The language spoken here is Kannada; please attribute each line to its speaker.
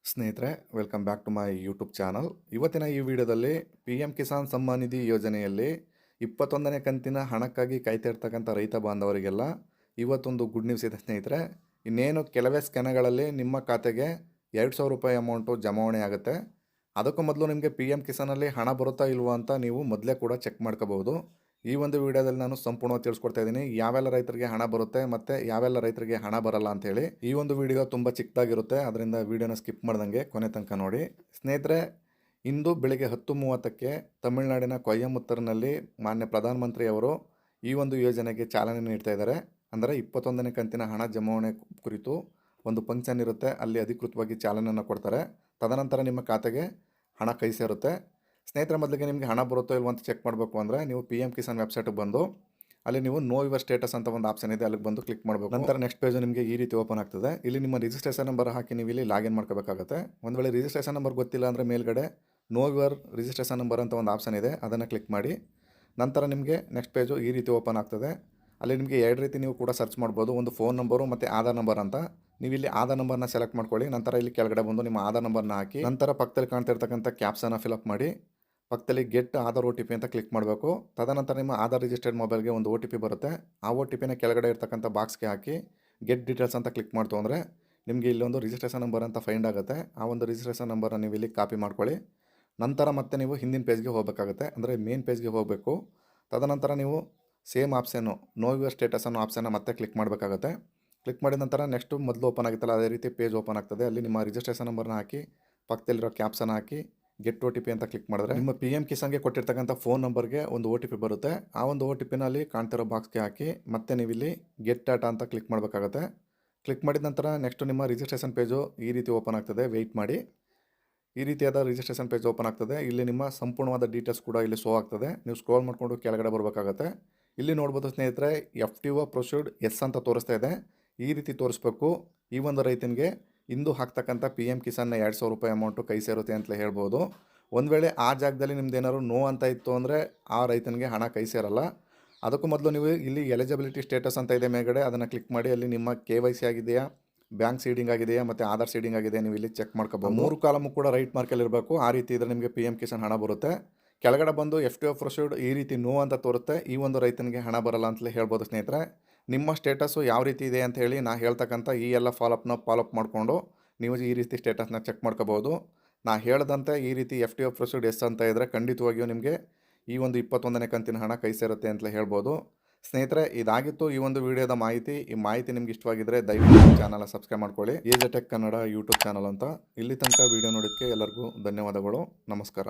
Speaker 1: ಸ್ನೇಹಿತರೆ, welcome back to my YouTube channel. ಇವತ್ತಿನ ಈ ವಿಡಿಯೋದಲ್ಲಿ ಪಿ ಎಂ ಕಿಸಾನ್ ಸಮ್ಮಾನ್ ನಿಧಿ ಯೋಜನೆಯಲ್ಲಿ 21ನೇ ಕಂತಿನ ಹಣಕ್ಕಾಗಿ ಕಾಯ್ತಾ ಇರ್ತಕ್ಕಂಥ ರೈತ ಬಾಂಧವರಿಗೆಲ್ಲ ಇವತ್ತೊಂದು ಗುಡ್ ನ್ಯೂಸ್ ಇದೆ ಸ್ನೇಹಿತರೆ. ಇನ್ನೇನು ಕೆಲವೇ ಸ್ಕ್ಯಾನ್ಗಳಲ್ಲಿ ನಿಮ್ಮ ಖಾತೆಗೆ 2,000 ರೂಪಾಯಿ ಅಮೌಂಟು ಜಮಾವಣೆ ಆಗುತ್ತೆ. ಅದಕ್ಕೂ ಮೊದಲು ನಿಮಗೆ ಪಿ ಎಂ ಕಿಸಾನಲ್ಲಿ ಹಣ ಬರುತ್ತಾ ಇಲ್ವಾ ಅಂತ ನೀವು ಮೊದಲೇ ಕೂಡ ಚೆಕ್ ಮಾಡ್ಕೋಬಹುದು. ಈ ಒಂದು ವಿಡಿಯೋದಲ್ಲಿ ನಾನು ಸಂಪೂರ್ಣವಾಗಿ ತಿಳಿಸ್ಕೊಡ್ತಾ ಇದ್ದೀನಿ ಯಾವೆಲ್ಲ ರೈತರಿಗೆ ಹಣ ಬರುತ್ತೆ ಮತ್ತು ಯಾವೆಲ್ಲ ರೈತರಿಗೆ ಹಣ ಬರಲ್ಲ ಅಂತೇಳಿ. ಈ ಒಂದು ವಿಡಿಯೋ ತುಂಬ ಚಿಕ್ಕದಾಗಿರುತ್ತೆ, ಅದರಿಂದ ವಿಡಿಯೋನ ಸ್ಕಿಪ್ ಮಾಡ್ದಂಗೆ ಕೊನೆ ತನಕ ನೋಡಿ. ಸ್ನೇಹಿತರೆ, ಇಂದು ಬೆಳಿಗ್ಗೆ 10:30ಕ್ಕೆ ತಮಿಳುನಾಡಿನ ಕೊಯಮತ್ತೂರಿನಲ್ಲಿ ಮಾನ್ಯ ಪ್ರಧಾನಮಂತ್ರಿಯವರು ಈ ಒಂದು ಯೋಜನೆಗೆ ಚಾಲನೆ ನೀಡ್ತಾ ಇದ್ದಾರೆ. ಅಂದರೆ 21ನೇ ಕಂತಿನ ಹಣ ಜಮಾವಣೆ ಕುರಿತು ಒಂದು ಫಂಕ್ಷನ್ ಇರುತ್ತೆ, ಅಲ್ಲಿ ಅಧಿಕೃತವಾಗಿ ಚಾಲನೆಯನ್ನು ಕೊಡ್ತಾರೆ. ತದನಂತರ ನಿಮ್ಮ ಖಾತೆಗೆ ಹಣ ಕೈ ಸೇರುತ್ತೆ. ಸ್ನೇಹಿತರ, ಮೊದಲಿಗೆ ನಿಮಗೆ ಹಣ ಬರುತ್ತೋ ಇಲ್ವೋ ಅಂತ ಚೆಕ್ ಮಾಡಬೇಕು ಅಂದರೆ ನೀವು ಪಿ ಎಂ ಕಿಸಾನ್ ವೆಬ್ಸೈಟಿಗೆ ಬಂದು ಅಲ್ಲಿ ನೀವು ನೋ ಯುವರ್ ಸ್ಟೇಟಸ್ ಅಂತ ಒಂದು ಆಪ್ಷನ್ ಇದೆ, ಅಲ್ಲಿಗೆ ಬಂದು ಕ್ಲಿಕ್ ಮಾಡಬೇಕು. ನಂತರ ನೆಕ್ಸ್ಟ್ ಪೇಜು ನಿಮಗೆ ಈ ರೀತಿ ಓಪನ್ ಆಗ್ತದೆ. ಇಲ್ಲಿ ನಿಮ್ಮ ರಿಜಿಸ್ಟ್ರೇಷನ್ ನಂಬರ್ ಹಾಕಿ ನೀವು ಇಲ್ಲಿ ಲಾಗಿನ್ ಮಾಡ್ಕೋಬೇಕಾಗುತ್ತೆ. ಒಂದು ವೇಳೆ ರಿಜಿಸ್ಟ್ರೇಷನ್ ನಂಬರ್ ಗೊತ್ತಿಲ್ಲ ಅಂದರೆ ಮೇಲ್ಗಡೆ ನೋ ಯುವರ್ ರಿಜಿಸ್ಟ್ರೇಷನ್ ನಂಬರ್ ಅಂತ ಒಂದು ಆಪ್ಷನ್ ಇದೆ, ಅದನ್ನು ಕ್ಲಿಕ್ ಮಾಡಿ. ನಂತರ ನಿಮಗೆ ನೆಕ್ಸ್ಟ್ ಪೇಜು ಈ ರೀತಿ ಓಪನ್ ಆಗ್ತದೆ. ಅಲ್ಲಿ ನಿಮಗೆ ಎರಡು ರೀತಿ ನೀವು ಕೂಡ ಸರ್ಚ್ ಮಾಡ್ಬೋದು, ಒಂದು ಫೋನ್ ನಂಬರು ಮತ್ತು ಆಧಾರ್ ನಂಬರ್ ಅಂತ. ನೀವು ಇಲ್ಲಿ ಆಧಾರ್ ನಂಬರ್ನ ಸೆಲೆಕ್ಟ್ ಮಾಡ್ಕೊಳ್ಳಿ. ನಂತರ ಇಲ್ಲಿ ಕೆಳಗಡೆ ಬಂದು ನಿಮ್ಮ ಆಧಾರ್ ನಂಬರ್ನ ಹಾಕಿ ನಂತರ ಪಕ್ಕದಲ್ಲಿ ಕಾಣ್ತಾ ಇರ್ತಕ್ಕಂಥ ಕ್ಯಾಪ್ಸನ್ನ ಫಿಲಪ್ ಮಾಡಿ ಪಕ್ಕದಲ್ಲಿ ಗೆಟ್ ಆಧಾರ್ OTP ಅಂತ ಕ್ಲಿಕ್ ಮಾಡಬೇಕು. ತದನಂತರ ನಿಮ್ಮ ಆಧಾರ್ ರಿಜಿಸ್ಟರ್ಡ್ ಮೊಬೈಲ್ಗೆ ಒಂದು OTP ಬರುತ್ತೆ. ಆ OTPನ ಕೆಳಗಡೆ ಇರ್ತಕ್ಕಂಥ ಬಾಕ್ಸ್ಗೆ ಹಾಕಿ ಗೆಟ್ ಡೀಟೇಲ್ಸ್ ಅಂತ ಕ್ಲಿಕ್ ಮಾಡ್ತು ಅಂದರೆ ನಿಮಗೆ ಇಲ್ಲೊಂದು ರಿಜಿಸ್ಟ್ರೇಷನ್ ನಂಬರ್ ಅಂತ ಫೈಂಡ್ ಆಗುತ್ತೆ. ಆ ಒಂದು ರಿಜಿಸ್ಟ್ರೇಷನ್ ನಂಬರ್ನ ನೀವು ಇಲ್ಲಿ ಕಾಪಿ ಮಾಡ್ಕೊಳ್ಳಿ. ನಂತರ ಮತ್ತೆ ನೀವು ಹಿಂದಿನ ಪೇಜ್ಗೆ ಹೋಗಬೇಕಾಗುತ್ತೆ, ಅಂದರೆ ಮೇನ್ ಪೇಜ್ಗೆ ಹೋಗಬೇಕು. ತದನಂತರ ನೀವು same option know your status ಅನ್ನೋ ಆಪ್ಷನ್ನ ಮತ್ತೆ ಕ್ಲಿಕ್ ಮಾಡಬೇಕಾಗುತ್ತೆ. ಕ್ಲಿಕ್ ಮಾಡಿದ ನಂತರ ನೆಕ್ಸ್ಟು ಮೊದಲು ಓಪನ್ ಆಗುತ್ತಲ್ಲ ಅದೇ ರೀತಿ ಪೇಜ್ ಓಪನ್ ಆಗ್ತದೆ. ಅಲ್ಲಿ ನಿಮ್ಮ ರಿಜಿಸ್ಟ್ರೇಷನ್ ನಂಬರ್ನ ಹಾಕಿ ಪಕ್ಕದಲ್ಲಿರೋ ಕ್ಯಾಪ್ಸನ್ನ ಹಾಕಿ ಗೆಟ್ OTP ಅಂತ ಕ್ಲಿಕ್ ಮಾಡಿದ್ರೆ ನಿಮ್ಮ ಪಿ ಎಂ ಕಿಸಾನ್ಗೆ ಕೊಟ್ಟಿರ್ತಕ್ಕಂಥ ಫೋನ್ ನಂಬರ್ಗೆ ಒಂದು OTP ಬರುತ್ತೆ. ಆ ಒಂದು OTPನ ಅಲ್ಲಿ ಕಾಣ್ತಿರೋ ಬಾಕ್ಸ್ಗೆ ಹಾಕಿ ಮತ್ತೆ ನೀವು ಇಲ್ಲಿ ಗೆಟ್ ಡಾಟಾ ಅಂತ ಕ್ಲಿಕ್ ಮಾಡಬೇಕಾಗುತ್ತೆ. ಕ್ಲಿಕ್ ಮಾಡಿದ ನಂತರ ನೆಕ್ಸ್ಟ್ ನಿಮ್ಮ ರಿಜಿಸ್ಟ್ರೇಷನ್ ಪೇಜು ಈ ರೀತಿ ಓಪನ್ ಆಗ್ತದೆ. ವೆಯ್ಟ್ ಮಾಡಿ. ಈ ರೀತಿಯಾದ ರಿಜಿಸ್ಟ್ರೇಷನ್ ಪೇಜ್ ಓಪನ್ ಆಗ್ತದೆ. ಇಲ್ಲಿ ನಿಮ್ಮ ಸಂಪೂರ್ಣವಾದ ಡೀಟೇಲ್ಸ್ ಕೂಡ ಇಲ್ಲಿ ಶೋ ಆಗ್ತದೆ. ನೀವು ಸ್ಕ್ರೋಲ್ ಮಾಡಿಕೊಂಡು ಕೆಳಗಡೆ ಬರಬೇಕಾಗುತ್ತೆ. ಇಲ್ಲಿ ನೋಡ್ಬೋದು ಸ್ನೇಹಿತರೆ, FTO ಪ್ರೊಸೀಡ್ ಎಸ್ ಅಂತ ತೋರಿಸ್ತಾ ಇದೆ. ಈ ರೀತಿ ತೋರಿಸ್ಬೇಕು. ಈ ಒಂದು ರೈತನಿಗೆ ಇಂದು ಹಾಕ್ತಕ್ಕಂಥ ಪಿ ಎಂ ಕಿಸಾನ್ನ 2,000 ರೂಪಾಯಿ ಅಮೌಂಟು ಕೈ ಸೇರುತ್ತೆ ಅಂತಲೇ ಹೇಳ್ಬೋದು. ಒಂದು ವೇಳೆ ಆ ಜಾಗದಲ್ಲಿ ನಿಮ್ದು ಏನಾದ್ರು ನೋ ಅಂತ ಇತ್ತು ಅಂದರೆ ಆ ರೈತನಿಗೆ ಹಣ ಕೈ ಸೇರಲ್ಲ. ಅದಕ್ಕೂ ಮೊದಲು ನೀವು ಇಲ್ಲಿ ಎಲಿಜಿಬಿಲಿಟಿ ಸ್ಟೇಟಸ್ ಅಂತ ಇದೆ ಮೇಲ್ಗಡೆ, ಅದನ್ನು ಕ್ಲಿಕ್ ಮಾಡಿ ಅಲ್ಲಿ ನಿಮ್ಮ KYC ಆಗಿದೆಯಾ, ಬ್ಯಾಂಕ್ ಸೀಡಿಂಗ್ ಆಗಿದೆಯಾ ಮತ್ತು ಆಧಾರ್ ಸೀಡಿಂಗ್ ಆಗಿದೆ ನೀವು ಇಲ್ಲಿ ಚೆಕ್ ಮಾಡ್ಕೋಬೋದು. 3 ಕಾಲಮು ಕೂಡ ರೈಟ್ ಮಾರ್ಕಲ್ಲಿ ಇರಬೇಕು. ಆ ರೀತಿ ಇದ್ದರೆ ನಿಮಗೆ ಪಿ ಎಂ ಕಿಸಾನ್ ಹಣ ಬರುತ್ತೆ. ಕೆಳಗಡೆ ಬಂದು FTO ಪ್ರೊಸೀಡ್ ಈ ರೀತಿ ನೋ ಅಂತ ತೋರುತ್ತೆ. ಈ ಒಂದು ರೈತನಿಗೆ ಹಣ ಬರಲ್ಲ ಅಂತಲೇ ಹೇಳ್ಬೋದು ಸ್ನೇಹಿತರೆ. ನಿಮ್ಮ ಸ್ಟೇಟಸ್ಸು ಯಾವ ರೀತಿ ಇದೆ ಅಂತ ಹೇಳಿ ನಾ ಹೇಳ್ತಕ್ಕಂಥ ಈ ಎಲ್ಲ ಫಾಲೋಅಪ್ ಮಾಡಿಕೊಂಡು ನೀವು ಈ ರೀತಿ ಸ್ಟೇಟಸ್ನ ಚೆಕ್ ಮಾಡ್ಕೋಬೋದು. ನಾ ಹೇಳ್ದಂತೆ ಈ ರೀತಿ FTO ಪ್ರೊಸೀಡ್ ಎಸ್ ಅಂತ ಇದ್ದರೆ ಖಂಡಿತವಾಗಿಯೂ ನಿಮಗೆ ಈ ಒಂದು 21ನೇ ಕಂತಿನ ಹಣ ಕೈ ಸೇರುತ್ತೆ ಅಂತಲೇ ಹೇಳ್ಬೋದು. ಸ್ನೇಹಿತರೆ, ಇದಾಗಿತ್ತು ಈ ಒಂದು ವಿಡಿಯೋದ ಮಾಹಿತಿ. ಈ ಮಾಹಿತಿ ನಿಮ್ಗೆ ಇಷ್ಟವಾಗಿದ್ದರೆ ದಯವಿಟ್ಟು ಚಾನಲ್ನ ಸಬ್ಸ್ಕ್ರೈಬ್ ಮಾಡ್ಕೊಳ್ಳಿ. AJ Tech Kannada YouTube channel ಅಂತ. ಇಲ್ಲಿ ತನಕ ವಿಡಿಯೋ ನೋಡೋದಕ್ಕೆ ಎಲ್ಲರಿಗೂ ಧನ್ಯವಾದಗಳು. ನಮಸ್ಕಾರ.